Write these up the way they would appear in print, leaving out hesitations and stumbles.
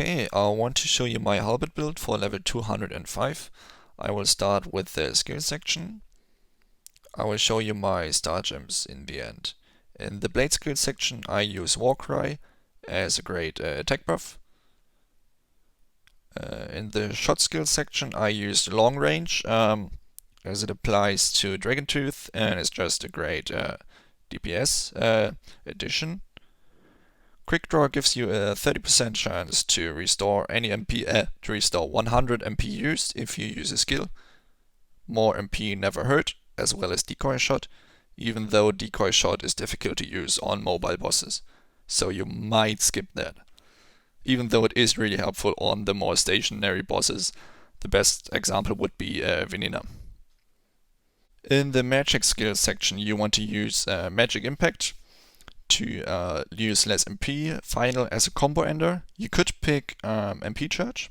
Okay, I want to show you my Halberd build for level 205. I will start with the skill section. I will show you my star gems in the end. In the blade skill section I use Warcry as a great attack buff. In the shot skill section I use long range as it applies to Dragon Tooth and it's just a great DPS addition. Quick Draw gives you a 30% chance to restore any MP, to restore 100 MP used if you use a skill. More MP never hurt, as well as Decoy Shot, even though Decoy Shot is difficult to use on mobile bosses, so you might skip that. Even though it is really helpful on the more stationary bosses, the best example would be Venina. In the magic skill section you want to use Magic Impact to use less MP, Final as a combo ender. You could pick MP Charge,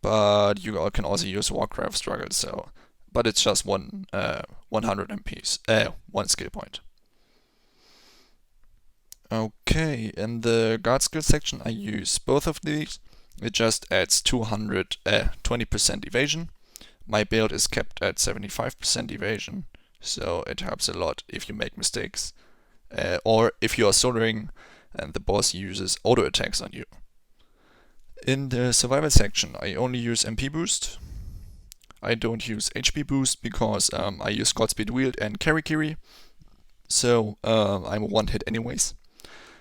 but you can also use Warcraft Struggle, but it's just 100 MPs, one skill point. Okay, in the guard skill section I use both of these. It just adds 20% evasion. My build is kept at 75% evasion, so it helps a lot if you make mistakes. Or if you are soldering and the boss uses auto attacks on you. In the survival section I only use MP boost. I don't use HP boost because I use Godspeed Wield and Karikiri, so I'm a one hit anyways,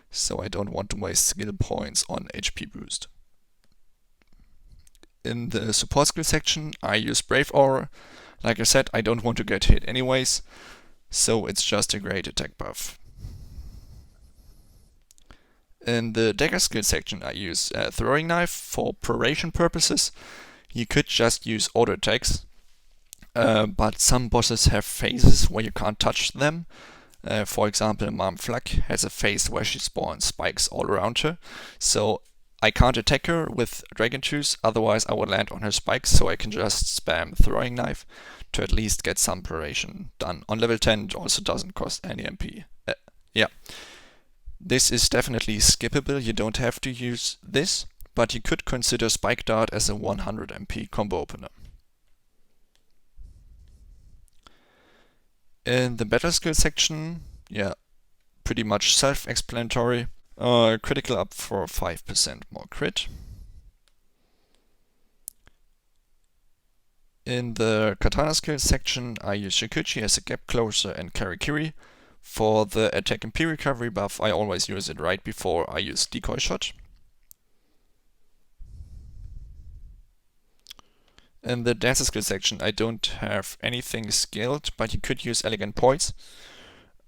so I don't want to waste skill points on HP boost. In the support skill section I use Brave Aura. Like I said, I don't want to get hit anyways, so it's just a great attack buff. In the dagger skill section I use Throwing Knife for proration purposes. You could just use auto attacks, but some bosses have phases where you can't touch them. For example, Mom Flak has a phase where she spawns spikes all around her, so I can't attack her with Dragon Tooth, otherwise I would land on her spikes, so I can just spam Throwing Knife to at least get some proration done. On level 10 it also doesn't cost any MP. This is definitely skippable, you don't have to use this, but you could consider Spike Dart as a 100 MP combo opener. In the battle skill section, pretty much self-explanatory. Critical up for 5% more crit. In the katana skill section I use Shikuchi as a gap closer and Karikiri. For the attack MP recovery buff I always use it right before I use Decoy Shot. In the dancer skill section I don't have anything skilled, but you could use Elegant Poise.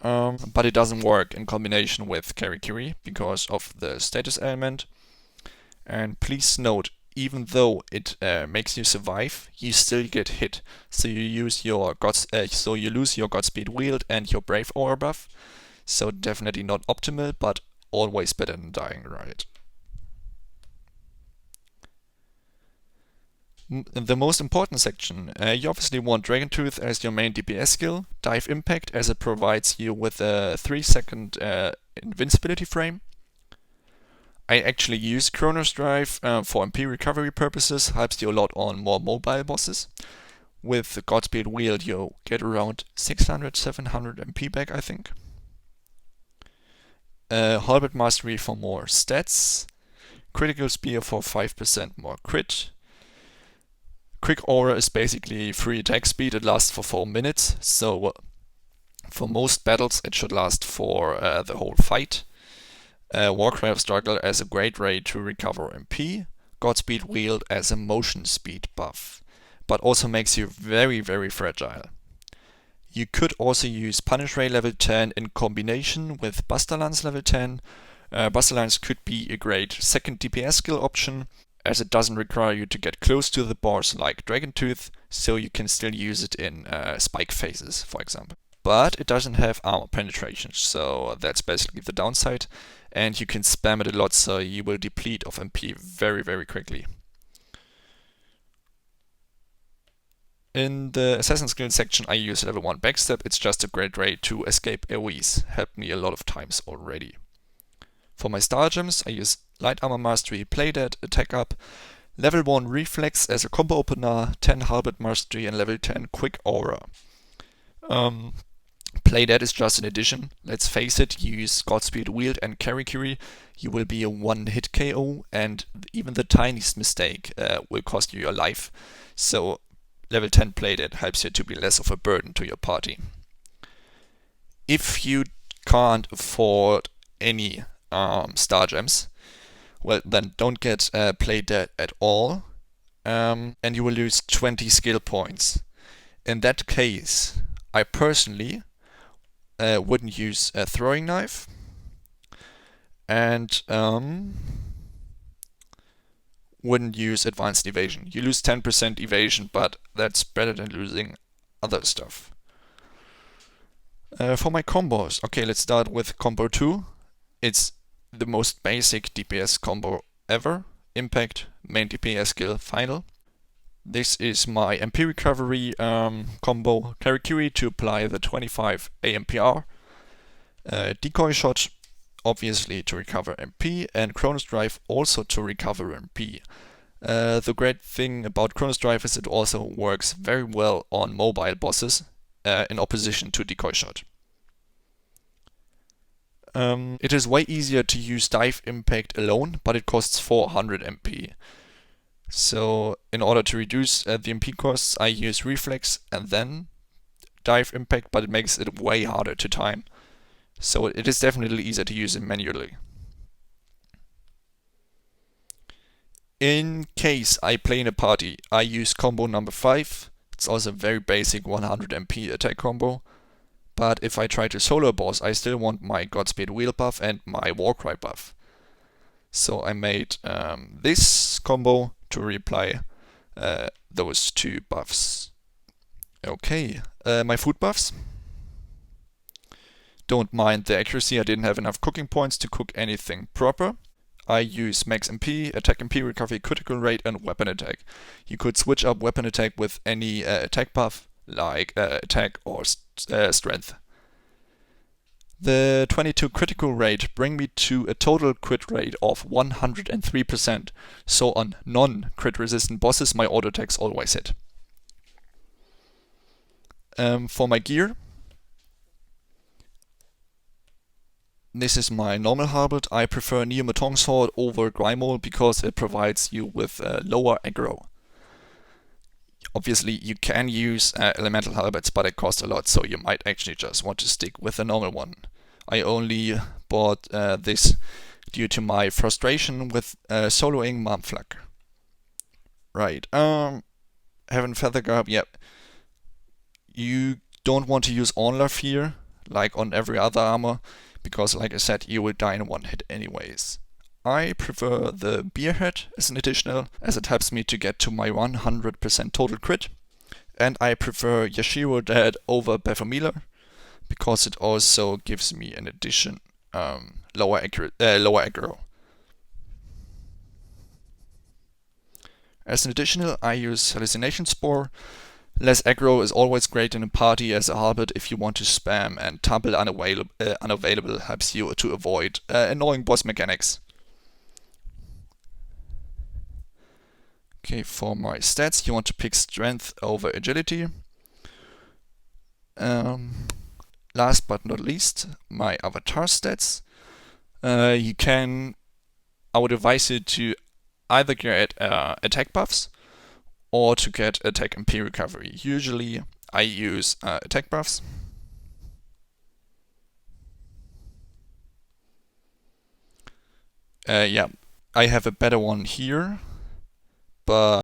But it doesn't work in combination with Karikiri because of the status element. And please note, even though it makes you survive, you still get hit. So you use your you lose your Godspeed Wield and your Brave Aura buff. So definitely not optimal, but always better than dying, right? The most important section, you obviously want Dragon Tooth as your main DPS skill, Dive Impact as it provides you with a 3-second invincibility frame. I actually use Chronos Drive for MP recovery purposes, helps you a lot on more mobile bosses. With the Godspeed Wield you get around 600-700 MP back, I think. Halberd Mastery for more stats. Critical Spear for 5% more crit. Quick Aura is basically free attack speed, it lasts for 4 minutes, so for most battles it should last for the whole fight. Warcraft Struggle as a great way to recover MP, Godspeed Wield as a motion speed buff, but also makes you very fragile. You could also use Punish Ray level 10 in combination with Buster Lance level 10. Buster Lance could be a great second DPS skill option, as it doesn't require you to get close to the boss like Dragon Tooth, so you can still use it in spike phases, for example. But it doesn't have armor penetration, so that's basically the downside, and you can spam it a lot, so you will deplete of MP very quickly. In the Assassin skill section I use level 1 backstep, it's just a great way to escape AoEs, helped me a lot of times already. For my star gems, I use Light Armor Mastery, Play Dead, Attack Up, Level 1 Reflex as a combo opener, 10 Halberd Mastery, and Level 10 Quick Aura. Play Dead is just an addition. Let's face it, you use Godspeed Wield and Karikiri, you will be a one-hit KO, and even the tiniest mistake will cost you your life. So level 10 Play Dead helps you to be less of a burden to your party. If you can't afford any star gems, well, then don't get Play Dead at all, and you will lose 20 skill points. In that case, I personally wouldn't use a throwing knife, and wouldn't use advanced evasion. You lose 10% evasion, but that's better than losing other stuff. For my combos, okay, let's start with combo 2. It's the most basic DPS combo ever. Impact, main DPS skill, final. This is my MP recovery combo. Karikiri to apply the 25 AMPR. Decoy shot, obviously to recover MP, and Chronos Drive also to recover MP. The great thing about Chronos Drive is it also works very well on mobile bosses in opposition to Decoy shot. It is way easier to use Dive Impact alone, but it costs 400 MP. So in order to reduce the MP costs, I use Reflex and then Dive Impact, but it makes it way harder to time. So it is definitely easier to use it manually. In case I play in a party, I use combo number 5. It's also a very basic 100 MP attack combo. But if I try to solo a boss, I still want my Godspeed Wheel buff and my Warcry buff. So I made this combo to reapply those two buffs. Okay, my food buffs. Don't mind the accuracy, I didn't have enough cooking points to cook anything proper. I use max MP, attack MP, recovery, critical rate, and weapon attack. You could switch up weapon attack with any attack buff, like attack or strength. The 22 critical rate bring me to a total crit rate of 103%. So on non-crit resistant bosses, my auto attacks always hit. For my gear, this is my normal Halberd. I prefer Neomatong Sword over Grimoire because it provides you with lower aggro. Obviously, you can use elemental halberds, but it costs a lot, so you might actually just want to stick with the normal one. I only bought this due to my frustration with soloing Marmflak. Right, Heaven Feather Garb, yep. You don't want to use Onlaf here, like on every other armor, because like I said, you will die in one hit anyways. I prefer the Beerhead as an additional, as it helps me to get to my 100% total crit. And I prefer Yashiro Dead over Baphomeler, because it also gives me an addition lower aggro. As an additional, I use Hallucination Spore. Less aggro is always great in a party as a Halberd if you want to spam, and Tumble Unavailable helps you to avoid annoying boss mechanics. Okay, for my stats, you want to pick Strength over Agility. Last but not least, my avatar stats. I would advise you to either get attack buffs or to get attack MP recovery. Usually I use attack buffs. Yeah, I have a better one here, but